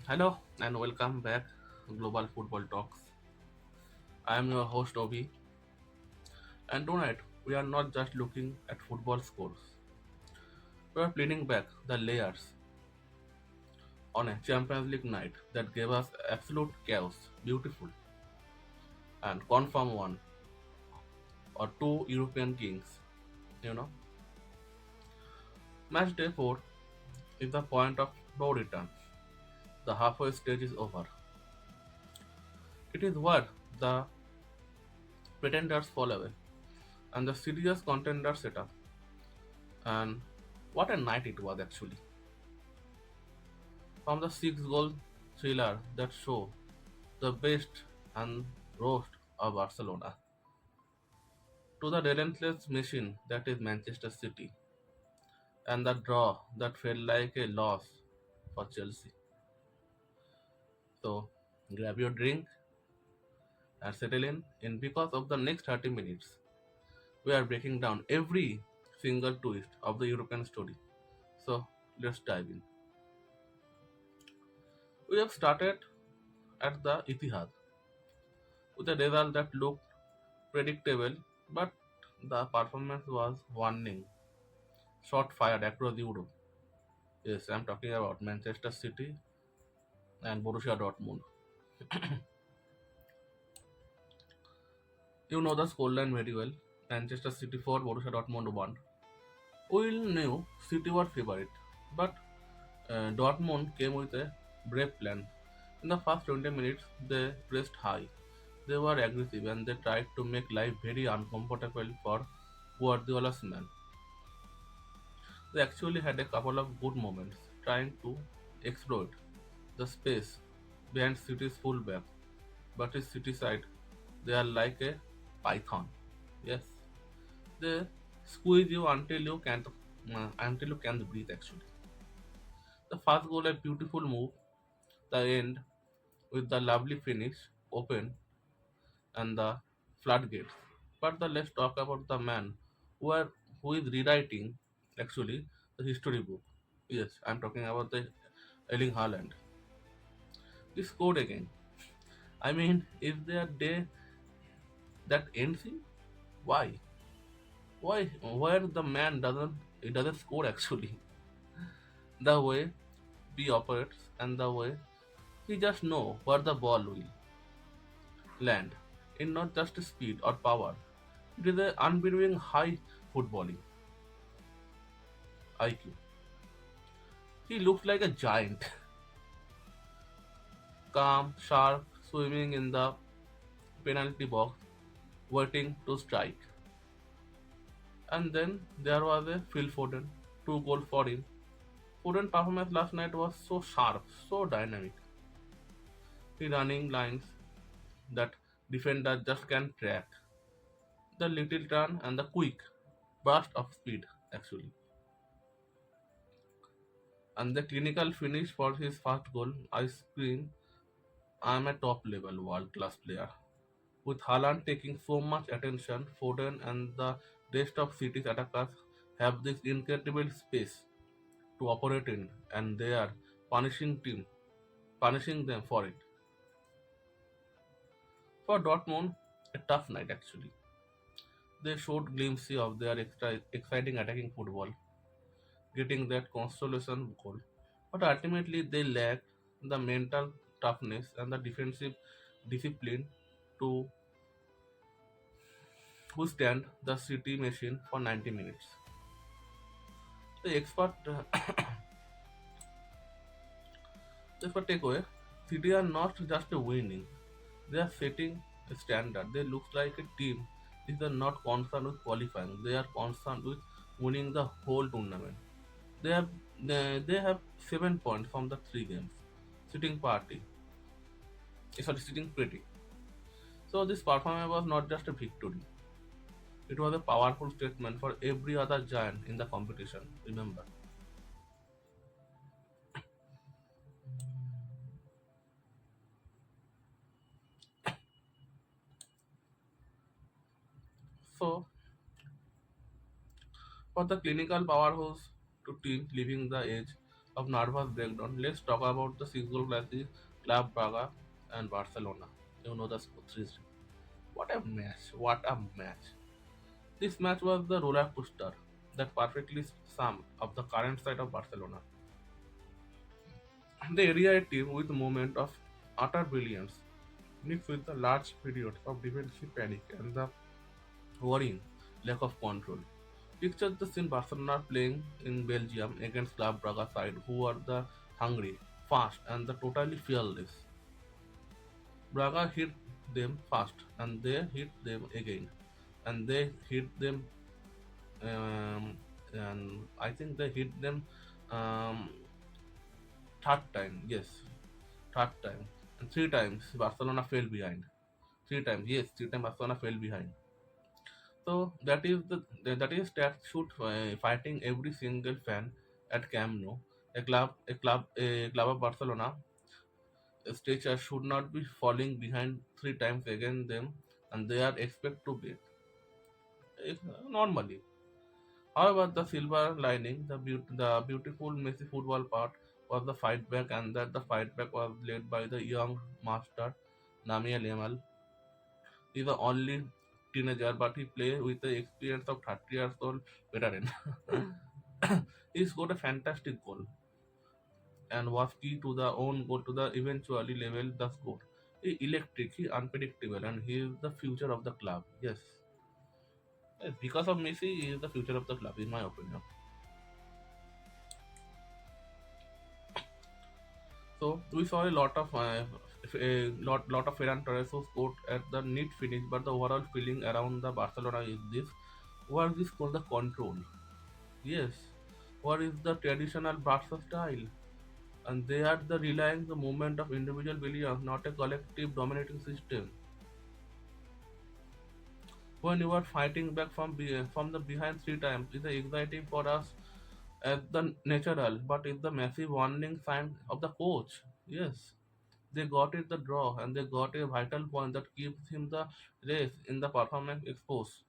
Hello and welcome back to Global Football Talks. I am your host Obi, and tonight we are not just looking at football scores. We are peeling back the layers on a Champions League night that gave us absolute chaos, beautiful, and confirm one or two European kings. You know, Match day 4 is the point of no return. The halfway stage is over. It is where the pretenders fall away and the serious contenders set up. And what a night it was actually. From the six goal thriller that show the best and roast of Barcelona to the relentless machine that is Manchester City and the draw that felt like a loss for Chelsea. So grab your drink and settle in because of the next 30 minutes we are breaking down every single twist of the European story. So let's dive in. We have started at the Etihad with a result that looked predictable, but the performance was warning. Shot fired across Europe. Yes, I'm talking about Manchester City and Borussia Dortmund. You know the scoreline very well. Manchester City 4, Borussia Dortmund 1. We knew City were favorite, but Dortmund came with a brave plan. In the first 20 minutes, they pressed high. They were aggressive and they tried to make life very uncomfortable for Guardiola's man. They actually had a couple of good moments trying to exploit the space behind City's fullback, but his City side, they are like a python. Yes, they squeeze you until you can't breathe. Actually, the first goal a beautiful move, the end with the lovely finish, open and the floodgates. But let's talk about the man who is rewriting actually the history book. Yes, I'm talking about the Erling Haaland. He scored again. I mean, is there a day that ends him? Why? Why? Where the man doesn't score actually? The way he operates and the way he just know where the ball will land. In not just speed or power. It is an unbelieving high footballing IQ. He looks like a giant, calm, sharp, swimming in the penalty box, waiting to strike. And then there was a Phil Foden, two goals for him. Foden's performance last night was so sharp, so dynamic. He running lines that defender just can track. The little turn and the quick burst of speed actually. And the clinical finish for his first goal, I scream, I'm a top level world class player. With Haaland taking so much attention, Foden and the rest of City's attackers have this incredible space to operate in, and they are punishing them for it. For Dortmund, a tough night actually. They showed glimpses of their exciting attacking football, getting that consolation goal, but ultimately they lacked the mental toughness and the defensive discipline to withstand the City machine for 90 minutes. The expert takeaway: City are not just winning; they are setting a standard. They look like a team is not concerned with qualifying. They are concerned with winning the whole tournament. They have they have 7 points from the three games. Sitting party, sitting pretty. So this performance was not just a victory. It was a powerful statement for every other giant in the competition. Remember. So for the clinical powerhouse to team leaving the edge of nervous breakdown, let's talk about the single classic Club Braga and Barcelona. You know the score 3-0. What a match! What a match! This match was the roller coaster that perfectly summed up the current state of Barcelona. The area team with a moment of utter brilliance, mixed with the large periods of defensive panic and the worrying lack of control. Picture the scene Barcelona playing in Belgium against Club Braga side who are the hungry, fast and the totally fearless. Braga hit them fast and they hit them again and they hit them and I think they hit them um, third time, yes, third time. And three times Barcelona fell behind. Three times, yes, three times Barcelona fell behind. So that is that shoot fighting every single fan at Camp Nou. A club of Barcelona stature should not be falling behind three times against them, and they are expected to beat normally. However, the silver lining, the beautiful Messi football part was the fight back, and that the fight back was led by the young master Lamine Yamal. He's the only teenager, but he plays with the experience of 30 years old veteran. He scored a fantastic goal and was key to the own goal to the eventually level the score. He electric, he unpredictable, and he is the future of the club. Yes. Yes, because of Messi, he is the future of the club, in my opinion. So we saw a lot of Ferran Torres who scored at the neat finish, but the overall feeling around the Barcelona is this: what is called the control? Yes, what is the traditional Barca style? And they are the relying the movement of individual brilliance, not a collective dominating system. When you are fighting back from the behind three times, it's exciting for us as the natural, but it's the massive warning sign of the coach. Yes. They got it the draw and they got a vital point that keeps him the race in the performance exposed.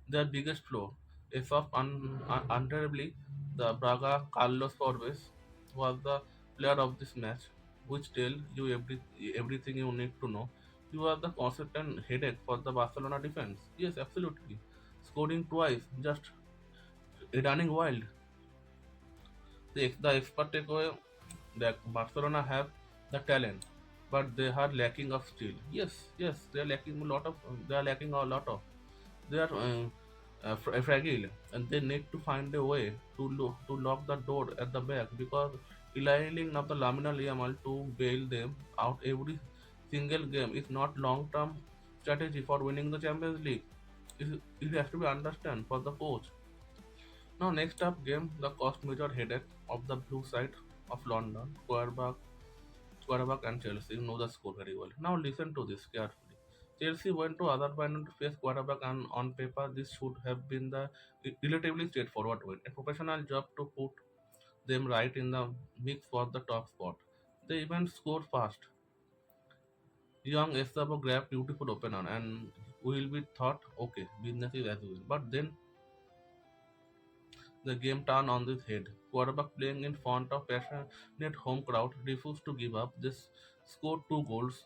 Their biggest flaw, a soft unbearably, the Braga Carlos Forbes was the player of this match, which tell you everything you need to know. He was the consistent headache for the Barcelona defense. Yes, absolutely. Scoring twice, just running wild. The expert takeaway that Barcelona have the talent, but they are lacking of skill. Yes, they are lacking a lot of. They are lacking a lot of. They are fragile, and they need to find a way to lock the door at the back because relying on the Laminal Yamal to bail them out every single game is not long-term strategy for winning the Champions League. It has to be understand for the coach. Now next up game the cost major headache of the blue side of London, Quarterback and Chelsea know the score very well. Now listen to this carefully. Chelsea went to other final to face quarterback and on paper this should have been the relatively straightforward win. A professional job to put them right in the mix for the top spot. They even scored fast. Young Estavo grabbed beautiful opener and will be thought okay, business is as usual. But then the game turned on its head. Quarterback playing in front of passionate home crowd refused to give up. They scored two goals.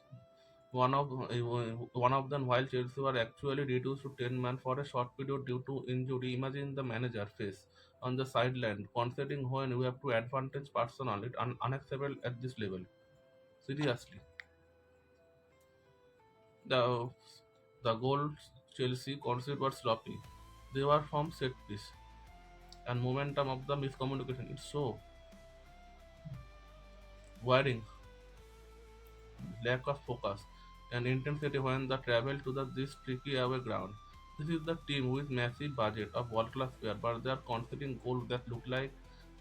One of them while Chelsea were actually reduced to 10 men for a short period due to injury. Imagine the manager face on the sideline conceding when we have to advantage personal. It unacceptable at this level. Seriously, the the goals Chelsea conceded were sloppy. They were from set piece and momentum of the miscommunication. It's so worrying. Lack of focus and intensity when the travel to this tricky away ground. This is the team with massive budget of world class player, but they are conceding goals that look like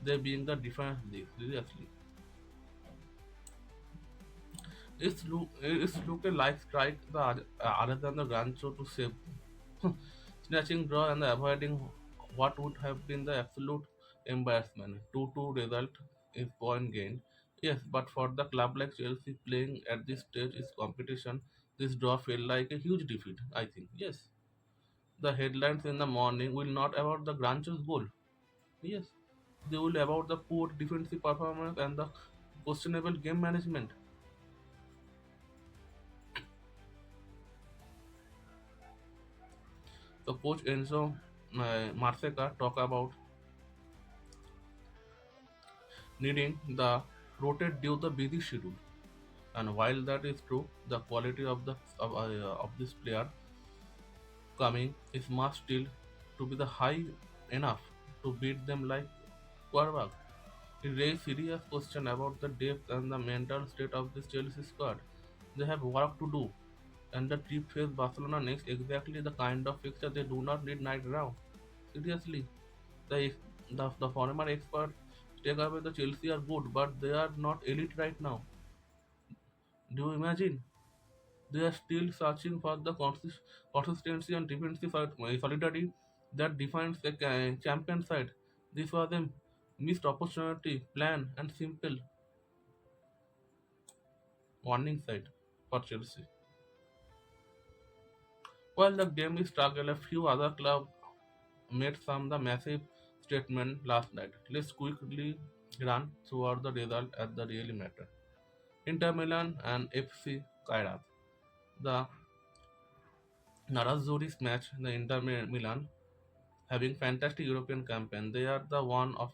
they being the defense league. Seriously, it's look like strike the other than the Gancho to save them. Snatching draw and avoiding what would have been the absolute embarrassment. 2-2 result is point gain. Yes, but for the club like Chelsea playing at this stage is competition, this draw felt like a huge defeat, I think. Yes. The headlines in the morning will not about the Grancho's goal. Yes. They will about the poor defensive performance and the questionable game management. So coach Enzo Marseca talk about needing the rotate due the busy schedule. And while that is true, the quality of of this player coming is must still to be the high enough to beat them like quarterback. It raised serious question about the depth and the mental state of this Chelsea squad. They have work to do, and the trip face Barcelona next exactly the kind of fixture they do not need night round. Seriously, the the former experts take away the Chelsea are good, but they are not elite right now. Do you imagine? They are still searching for the consistency and defensive solidarity that defines the champion side. This was a missed opportunity, plan, and simple warning side for Chelsea. While the game is struggle, a few other clubs made some the massive statement last night. Let's quickly run through the result at the really matter. Inter Milan and FC Kairat. The Narazzurri's match, the Milan having fantastic European campaign. They are the one of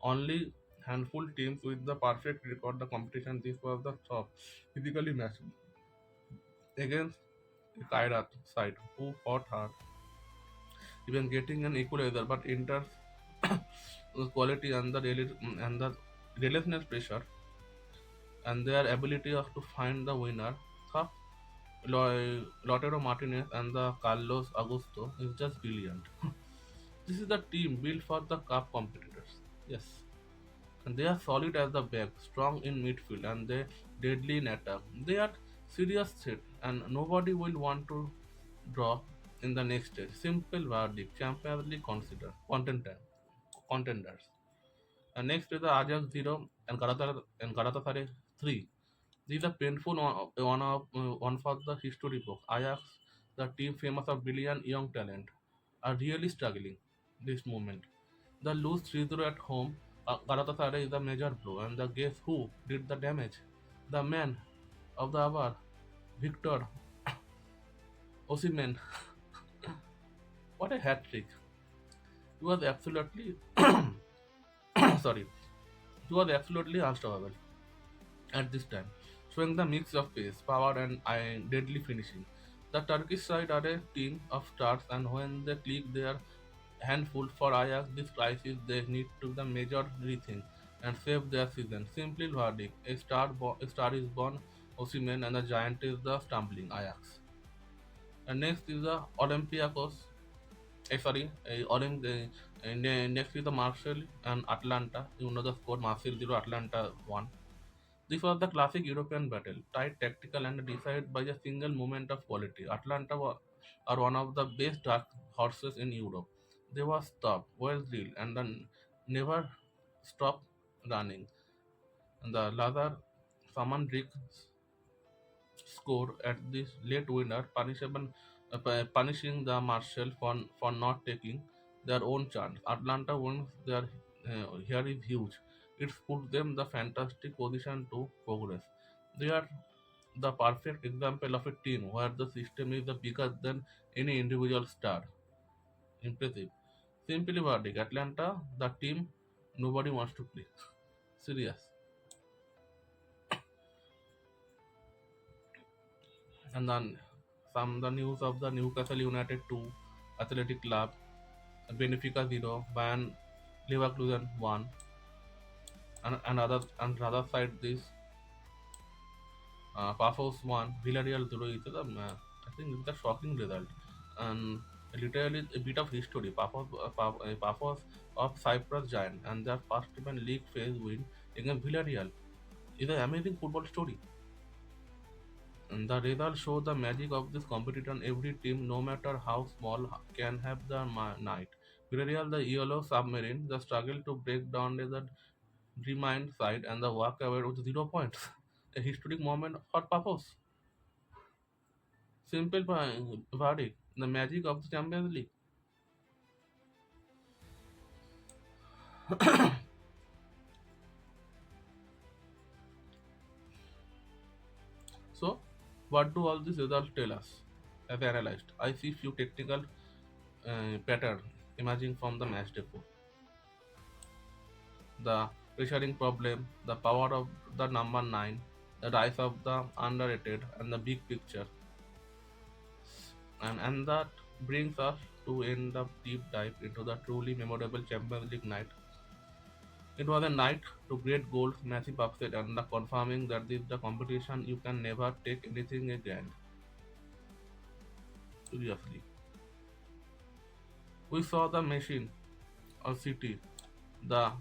only handful teams with the perfect record the competition. This was the top physically match against the Kairat side who fought hard, even getting an equalizer. But Inter's quality and the relentless pressure and their ability of to find the winner. Huh? Lautaro Martinez and the Carlos Augusto is just brilliant. This is the team built for the cup competitors. Yes. And they are solid as the back, strong in midfield, and they deadly in attack. They are serious threat, and nobody will want to draw in the next stage. Simple verdict: Champions League contenders. And next is the Ajax 0 and Galatasaray 3. This is a painful one for the history book. Ajax, the team famous of brilliant young talent, are really struggling this moment. The lose 3-0 at home, Galatasaray is a major blow, and the guess who did the damage? The man of the hour, Victor Osimhen. What a hat trick! He was absolutely sorry. He was absolutely unstoppable at this time, showing the mix of pace, power, and deadly finishing. The Turkish side are a team of stars, and when they click their handful for Ajax this crisis, they need to the major rethink and save their season. Simply verdict: a star is born, Osimhen, and the giant is the stumbling Ajax. And next is the Olympiacos. Next is the Marseille and Atlanta. You know the score: Marseille 0, Atlanta 1. This was the classic European battle, tight, tactical, and decided by a single moment of quality. Are one of the best dark horses in Europe. They were tough, well drilled, and then never stop running. And the Lazar Samandrik score at this late winner, punishing the Marshall for not taking their own chance. Atlanta wins their here is huge. It's put them the fantastic position to progress. They are the perfect example of a team where the system is the bigger than any individual star. Impressive. Simply verdict: Atlanta, the team nobody wants to play. Serious. And then some the news of the Newcastle United 2, Athletic Club, Benfica 0, Bayern Leverkusen 1, and other side this Pafos 1, Villarreal 0 is I think it's a shocking result. And literally a bit of history. Pafos of Cyprus giant and their first even league phase win against Villarreal is an amazing football story. And the results show the magic of this competition. Every team, no matter how small, can have the night. Villarreal, the yellow submarine, the struggle to break down the remind side and the walk away with 0 points. A historic moment for Papos. Simple verdict. The magic of the Champions League. What do all these results tell us? As an analyst, I see few technical pattern emerging from the match day 4. The pressuring problem, the power of the number 9, the rise of the underrated, and the big picture. And that brings us to end the deep dive into the truly memorable Champions League night. It was a night to great goals, massive upset, and the confirming that this is the competition you can never take anything again. Seriously. We saw the machine of City, the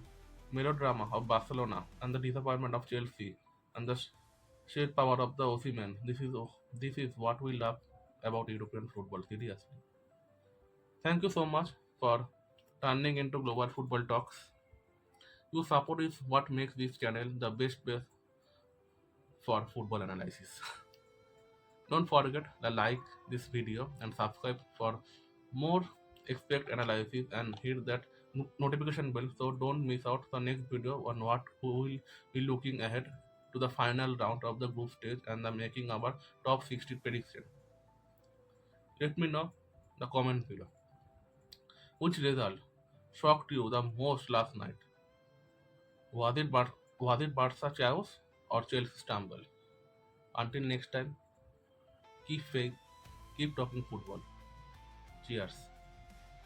melodrama of Barcelona, and the disappointment of Chelsea, and the sheer power of the Osimhen. This is what we love about European football. Seriously. Thank you so much for turning into Global Football Talks. Your support is what makes this channel the best place for football analysis. Don't forget to like this video and subscribe for more expert analysis and hit that notification bell so don't miss out the next video on what we will be looking ahead to the final round of the group stage and the making our top 60 prediction. Let me know the comment below. Which result shocked you the most last night? Was it Barca chaos or Chelsea stumble? Until next time, keep faith, keep talking football. Cheers.